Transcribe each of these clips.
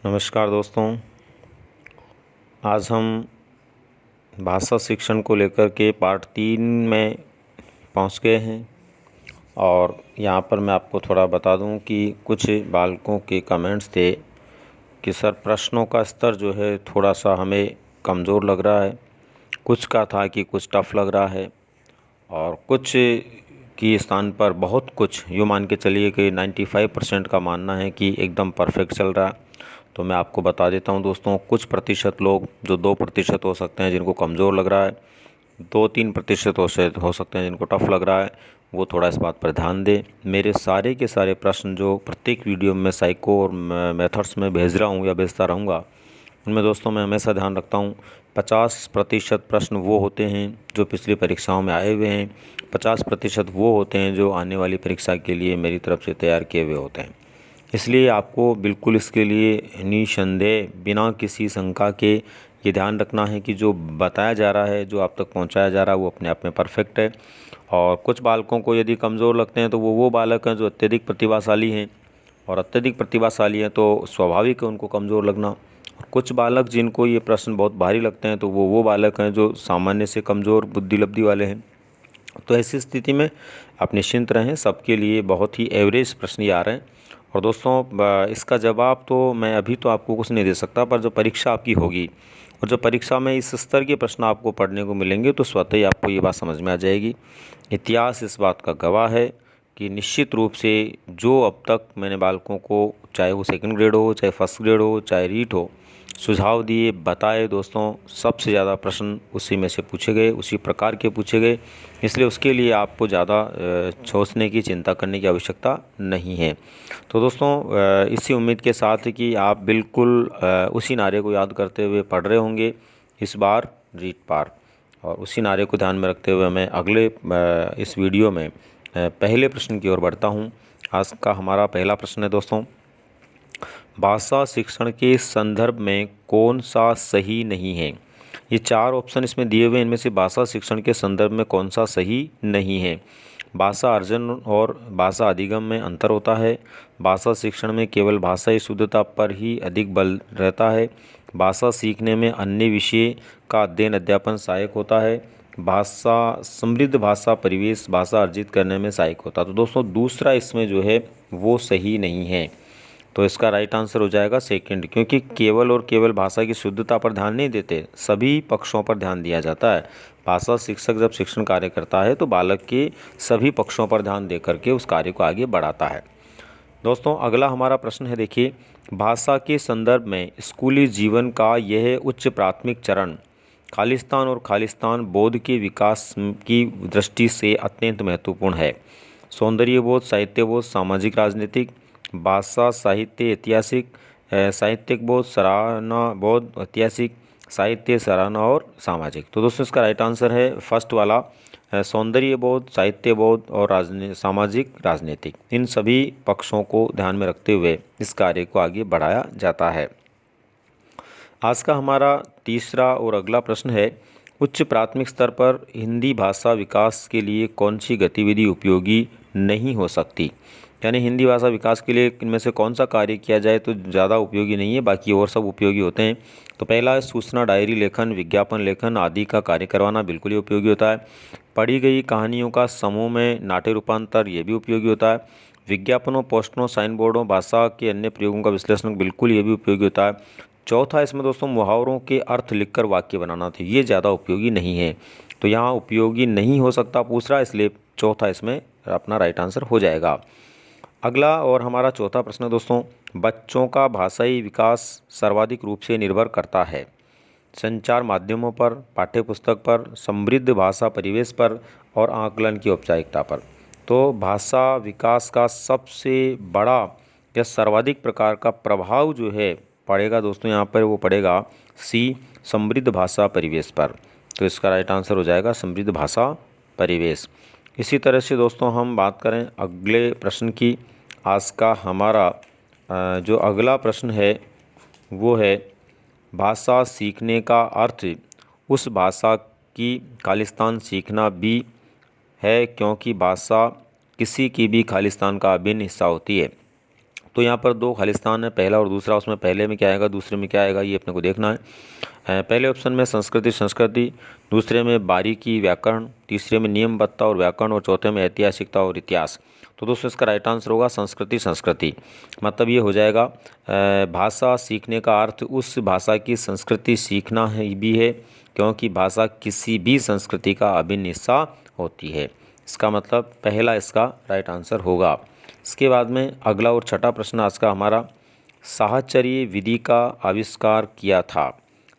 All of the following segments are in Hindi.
नमस्कार दोस्तों। आज हम भाषा शिक्षण को लेकर के पार्ट 3 में पहुंच गए हैं और यहाँ पर मैं आपको थोड़ा बता दूं कि कुछ बालकों के कमेंट्स थे कि सर प्रश्नों का स्तर जो है थोड़ा सा हमें कमज़ोर लग रहा है। कुछ का था कि कुछ टफ़ लग रहा है और कुछ की स्थान पर बहुत कुछ यूँ मान के चलिए कि 95% का मानना है कि एकदम परफेक्ट चल रहा है। तो मैं आपको बता देता हूं दोस्तों, कुछ प्रतिशत लोग जो 2% हो सकते हैं जिनको कमज़ोर लग रहा है, 2-3% हो सकते हैं जिनको टफ़ लग रहा है, वो थोड़ा इस बात पर ध्यान दें। मेरे सारे के सारे प्रश्न जो प्रत्येक वीडियो में साइको और मेथड्स में भेज रहा हूँ या भेजता रहूँगा, उनमें दोस्तों मैं हमेशा ध्यान रखता हूँ 50% प्रश्न वो होते हैं जो पिछली परीक्षाओं में आए हुए हैं, 50% वो होते हैं जो आने वाली परीक्षा के लिए मेरी तरफ से तैयार किए हुए होते हैं। इसलिए आपको बिल्कुल इसके लिए निसंदेह बिना किसी शंका के ये ध्यान रखना है कि जो बताया जा रहा है, जो आप तक पहुंचाया जा रहा है, वो अपने आप में परफेक्ट है। और कुछ बालकों को यदि कमज़ोर लगते हैं तो वो बालक हैं जो अत्यधिक प्रतिभाशाली हैं, और अत्यधिक प्रतिभाशाली हैं तो स्वाभाविक है उनको कमज़ोर लगना। और कुछ बालक जिनको ये प्रश्न बहुत भारी लगते हैं तो वो बालक हैं जो सामान्य से कमज़ोर बुद्धि लब्धि वाले हैं। तो ऐसी स्थिति में आप निश्चिंत रहें, सबके लिए बहुत ही एवरेज प्रश्न ये आ रहे हैं। और दोस्तों इसका जवाब तो मैं अभी तो आपको कुछ नहीं दे सकता, पर जो परीक्षा आपकी होगी और जो परीक्षा में इस स्तर के प्रश्न आपको पढ़ने को मिलेंगे तो स्वतः ही आपको ये बात समझ में आ जाएगी। इतिहास इस बात का गवाह है कि निश्चित रूप से जो अब तक मैंने बालकों को, चाहे वो सेकंड ग्रेड हो, चाहे फर्स्ट ग्रेड हो, चाहे रीट हो, सुझाव दिए, बताए दोस्तों, सबसे ज़्यादा प्रश्न उसी में से पूछे गए, उसी प्रकार के पूछे गए। इसलिए उसके लिए आपको ज़्यादा सोचने की, चिंता करने की आवश्यकता नहीं है। तो दोस्तों इसी उम्मीद के साथ कि आप बिल्कुल उसी नारे को याद करते हुए पढ़ रहे होंगे इस बार रीट पार, और उसी नारे को ध्यान में रखते हुए मैं अगले इस वीडियो में पहले प्रश्न की ओर बढ़ता हूँ। आज का हमारा पहला प्रश्न है दोस्तों, भाषा शिक्षण के संदर्भ में कौन सा सही नहीं है। ये 4 ऑप्शन इसमें दिए हुए हैं, इनमें से भाषा शिक्षण के संदर्भ में कौन सा सही नहीं है। भाषा अर्जन और भाषा अधिगम में अंतर होता है। भाषा शिक्षण में केवल भाषाई शुद्धता पर ही अधिक बल रहता है। भाषा सीखने में अन्य विषय का अध्ययन अध्यापन सहायक होता है। भाषा समृद्ध भाषा परिवेश भाषा अर्जित करने में सहायक होता है। तो दोस्तों दूसरा इसमें जो है वो सही नहीं है, तो इसका राइट आंसर हो जाएगा सेकंड, क्योंकि केवल और केवल भाषा की शुद्धता पर ध्यान नहीं देते, सभी पक्षों पर ध्यान दिया जाता है। भाषा शिक्षक जब शिक्षण कार्य करता है तो बालक के सभी पक्षों पर ध्यान दे करके उस कार्य को आगे बढ़ाता है। दोस्तों अगला हमारा प्रश्न है, देखिए, भाषा के संदर्भ में स्कूली जीवन का यह उच्च प्राथमिक चरण खालिस्तान और खालिस्तान बोध के विकास की दृष्टि से अत्यंत महत्वपूर्ण है। सौंदर्य बोध, साहित्य बोध, सामाजिक राजनीतिक, भाषा साहित्य ऐतिहासिक, साहित्यिक बोध, सराहना बोध, ऐतिहासिक साहित्य, सराहना और सामाजिक। तो दोस्तों इसका राइट आंसर है फर्स्ट वाला, सौंदर्य बोध, साहित्य बोध और सामाजिक राजनीतिक। इन सभी पक्षों को ध्यान में रखते हुए इस कार्य को आगे बढ़ाया जाता है। आज का हमारा तीसरा और अगला प्रश्न है, उच्च प्राथमिक स्तर पर हिंदी भाषा विकास के लिए कौन सी गतिविधि उपयोगी नहीं हो सकती। यानी हिंदी भाषा विकास के लिए इनमें से कौन सा कार्य किया जाए तो ज़्यादा उपयोगी नहीं है, बाकी और सब उपयोगी होते हैं। तो पहला है सूचना डायरी लेखन, विज्ञापन लेखन आदि का कार्य करवाना, बिल्कुल ही उपयोगी होता है। पढ़ी गई कहानियों का समूह में नाट्य रूपांतर, ये भी उपयोगी होता है। विज्ञापनों, पोस्टरों, साइन बोर्डों, भाषा के अन्य प्रयोगों का विश्लेषण, बिल्कुल ये भी उपयोगी होता है। चौथा इसमें दोस्तों मुहावरों के अर्थ लिखकर वाक्य बनाना था, ये ज़्यादा उपयोगी नहीं है, तो यहाँ उपयोगी नहीं हो सकता पूछ रहा है, इसलिए चौथा इसमें अपना राइट आंसर हो जाएगा। अगला और हमारा चौथा प्रश्न है दोस्तों, बच्चों का भाषाई विकास सर्वाधिक रूप से निर्भर करता है संचार माध्यमों पर, पाठ्यपुस्तक पर, समृद्ध भाषा परिवेश पर और आकलन की औपचारिकता पर। तो भाषा विकास का सबसे बड़ा या सर्वाधिक प्रकार का प्रभाव जो है पड़ेगा दोस्तों यहाँ पर, वो पड़ेगा सी, समृद्ध भाषा परिवेश पर। तो इसका राइट आंसर हो जाएगा समृद्ध भाषा परिवेश। इसी तरह से दोस्तों हम बात करें अगले प्रश्न की। आज का हमारा जो अगला प्रश्न है वो है, भाषा सीखने का अर्थ उस भाषा की खालिस्तान सीखना भी है, क्योंकि भाषा किसी की भी खालिस्तान का अभिन्न हिस्सा होती है। तो यहाँ पर 2 खालिस्तान है, पहला और दूसरा। उसमें पहले में क्या आएगा, दूसरे में क्या आएगा, ये अपने को देखना है। पहले ऑप्शन में संस्कृति, दूसरे में बारीकी व्याकरण, तीसरे में नियमबद्धता और व्याकरण, और चौथे में ऐतिहासिकता और इतिहास। तो दोस्तों इसका राइट आंसर होगा संस्कृति। मतलब ये हो जाएगा भाषा सीखने का अर्थ उस भाषा की संस्कृति सीखना है भी है, क्योंकि भाषा किसी भी संस्कृति का अभिन्न हिस्सा होती है। इसका मतलब पहला इसका राइट आंसर होगा। इसके बाद में अगला और छठा प्रश्न आज का हमारा, साहचर्य विधि का आविष्कार किया था।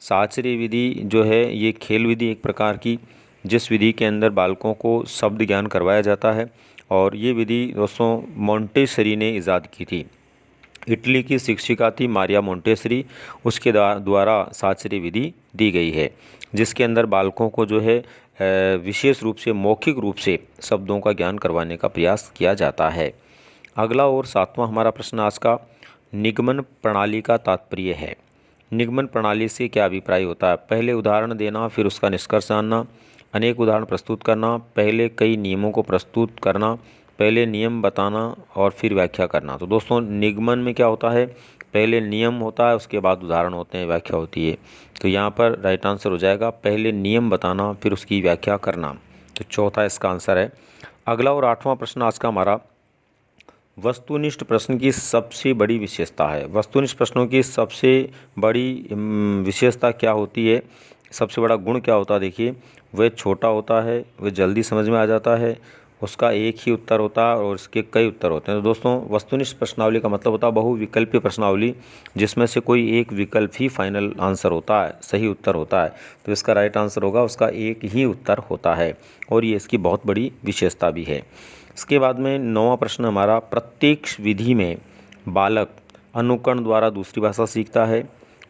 साहचर्य विधि जो है ये खेल विधि एक प्रकार की, जिस विधि के अंदर बालकों को शब्द ज्ञान करवाया जाता है, और ये विधि दोस्तों मोंटेसरी ने ईजाद की थी। इटली की शिक्षिका थी मारिया मोंटेसरी, उसके द्वारा साहचर्य विधि दी गई है, जिसके अंदर बालकों को जो है विशेष रूप से मौखिक रूप से शब्दों का ज्ञान करवाने का प्रयास किया जाता है। अगला और सातवां हमारा प्रश्न आज का, निगमन प्रणाली का तात्पर्य है। निगमन प्रणाली से क्या अभिप्राय होता है। पहले उदाहरण देना, फिर उसका निष्कर्ष जानना, अनेक उदाहरण प्रस्तुत करना, पहले कई नियमों को प्रस्तुत करना, पहले नियम बताना और फिर व्याख्या करना। तो दोस्तों निगमन में क्या होता है, पहले नियम होता है, उसके बाद उदाहरण होते हैं, व्याख्या होती है। तो यहाँ पर राइट आंसर हो जाएगा पहले नियम बताना फिर उसकी व्याख्या करना। तो चौथा इसका आंसर है। अगला और आठवां प्रश्न आज का हमारा, वस्तुनिष्ठ प्रश्न की सबसे बड़ी विशेषता है। वस्तुनिष्ठ प्रश्नों की सबसे बड़ी विशेषता क्या होती है, सबसे बड़ा गुण क्या होता है। देखिए, वह छोटा होता है, वह जल्दी समझ में आ जाता है, उसका एक ही उत्तर होता है और इसके कई उत्तर होते हैं। तो दोस्तों वस्तुनिष्ठ प्रश्नावली का मतलब होता है बहुविकल्पीय प्रश्नावली, जिसमें से कोई एक विकल्प ही फाइनल आंसर होता है, सही उत्तर होता है। तो इसका राइट आंसर होगा उसका एक ही उत्तर होता है, और ये इसकी बहुत बड़ी विशेषता भी है। इसके बाद में 9वां प्रश्न हमारा, प्रत्यक्ष विधि में बालक अनुकरण द्वारा दूसरी भाषा सीखता है,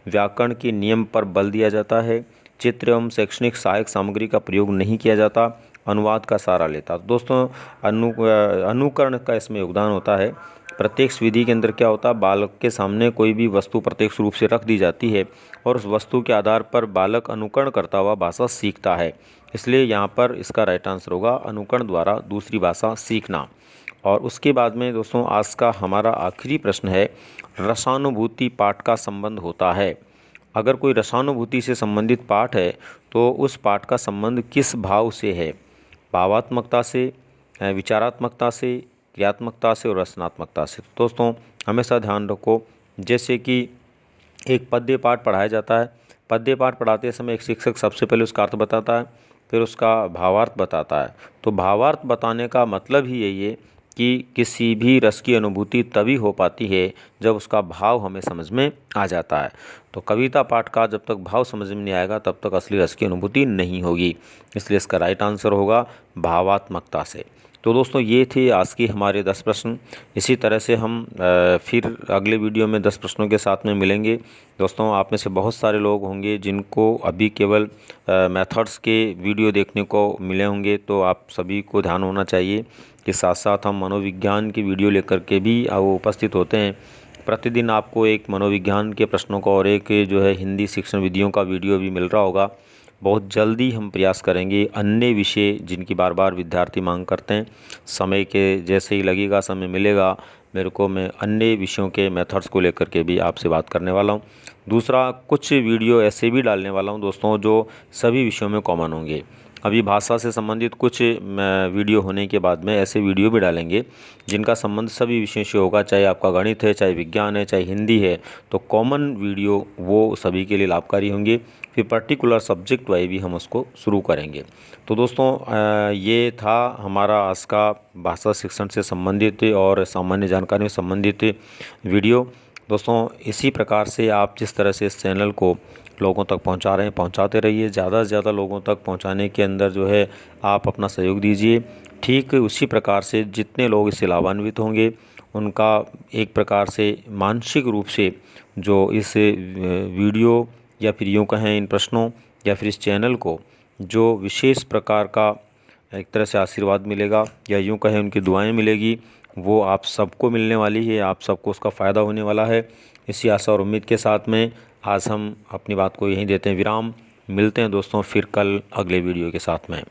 व्याकरण के नियम पर बल दिया जाता है, चित्र एवं शैक्षणिक सहायक सामग्री का प्रयोग नहीं किया जाता, अनुवाद का सहारा लेता। तो दोस्तों अनुकरण का इसमें योगदान होता है। प्रत्यक्ष विधि के अंदर क्या होता है, बालक के सामने कोई भी वस्तु प्रत्यक्ष रूप से रख दी जाती है और उस वस्तु के आधार पर बालक अनुकरण करता हुआ भाषा सीखता है। इसलिए यहाँ पर इसका राइट आंसर होगा अनुकरण द्वारा दूसरी भाषा सीखना। और उसके बाद में दोस्तों आज का हमारा आखिरी प्रश्न है, रसानुभूति पाठ का संबंध होता है। अगर कोई रसानुभूति से संबंधित पाठ है तो उस पाठ का संबंध किस भाव से है, भावात्मकता से, विचारात्मकता से, क्रियात्मकता से और रचनात्मकता से। दोस्तों हमेशा ध्यान रखो, जैसे कि एक पद्य पाठ पढ़ाया जाता है, पद्य पाठ पढ़ाते समय एक शिक्षक सबसे पहले उसका अर्थ बताता है, फिर उसका भावार्थ बताता है। तो भावार्थ बताने का मतलब ही यही है कि किसी भी रस की अनुभूति तभी हो पाती है जब उसका भाव हमें समझ में आ जाता है। तो कविता पाठ का जब तक भाव समझ में नहीं आएगा तब तक असली रस की अनुभूति नहीं होगी। इसलिए इसका राइट आंसर होगा भावात्मकता से। तो दोस्तों ये थे आज की हमारे 10 प्रश्न। इसी तरह से हम फिर अगले वीडियो में 10 प्रश्नों के साथ में मिलेंगे। दोस्तों आप में से बहुत सारे लोग होंगे जिनको अभी केवल मेथड्स के वीडियो देखने को मिले होंगे, तो आप सभी को ध्यान होना चाहिए कि साथ साथ हम मनोविज्ञान की वीडियो लेकर के भी वो उपस्थित होते हैं। प्रतिदिन आपको एक मनोविज्ञान के प्रश्नों का और एक जो है हिंदी शिक्षण विधियों का वीडियो भी मिल रहा होगा। बहुत जल्दी हम प्रयास करेंगे अन्य विषय जिनकी बार बार विद्यार्थी मांग करते हैं, समय के जैसे ही लगेगा, समय मिलेगा मेरे को, मैं अन्य विषयों के मेथड्स को लेकर के भी आपसे बात करने वाला हूं। दूसरा, कुछ वीडियो ऐसे भी डालने वाला हूं दोस्तों जो सभी विषयों में कॉमन होंगे। अभी भाषा से संबंधित कुछ वीडियो होने के बाद में ऐसे वीडियो भी डालेंगे जिनका संबंध सभी विषयों से होगा, चाहे आपका गणित है, चाहे विज्ञान है, चाहे हिंदी है। तो कॉमन वीडियो वो सभी के लिए लाभकारी होंगे। फिर पर्टिकुलर सब्जेक्ट वाइज भी हम उसको शुरू करेंगे। तो दोस्तों ये था हमारा आज का भाषा शिक्षण से संबंधित और सामान्य जानकारी से संबंधित वीडियो। दोस्तों इसी प्रकार से आप जिस तरह से इस चैनल को लोगों तक पहुंचा रहे हैं, पहुंचाते रहिए। ज़्यादा से ज़्यादा लोगों तक पहुंचाने के अंदर जो है आप अपना सहयोग दीजिए। ठीक उसी प्रकार से जितने लोग इससे लाभान्वित होंगे उनका एक प्रकार से मानसिक रूप से जो इस वीडियो या फिर यूँ कहें इन प्रश्नों या फिर इस चैनल को जो विशेष प्रकार का एक तरह से आशीर्वाद मिलेगा या यूँ कहें उनकी दुआएं मिलेगी, वो आप सबको मिलने वाली है, आप सबको उसका फ़ायदा होने वाला है। इसी आशा और उम्मीद के साथ में आज हम अपनी बात को यहीं देते हैं विराम। मिलते हैं दोस्तों फिर कल अगले वीडियो के साथ में।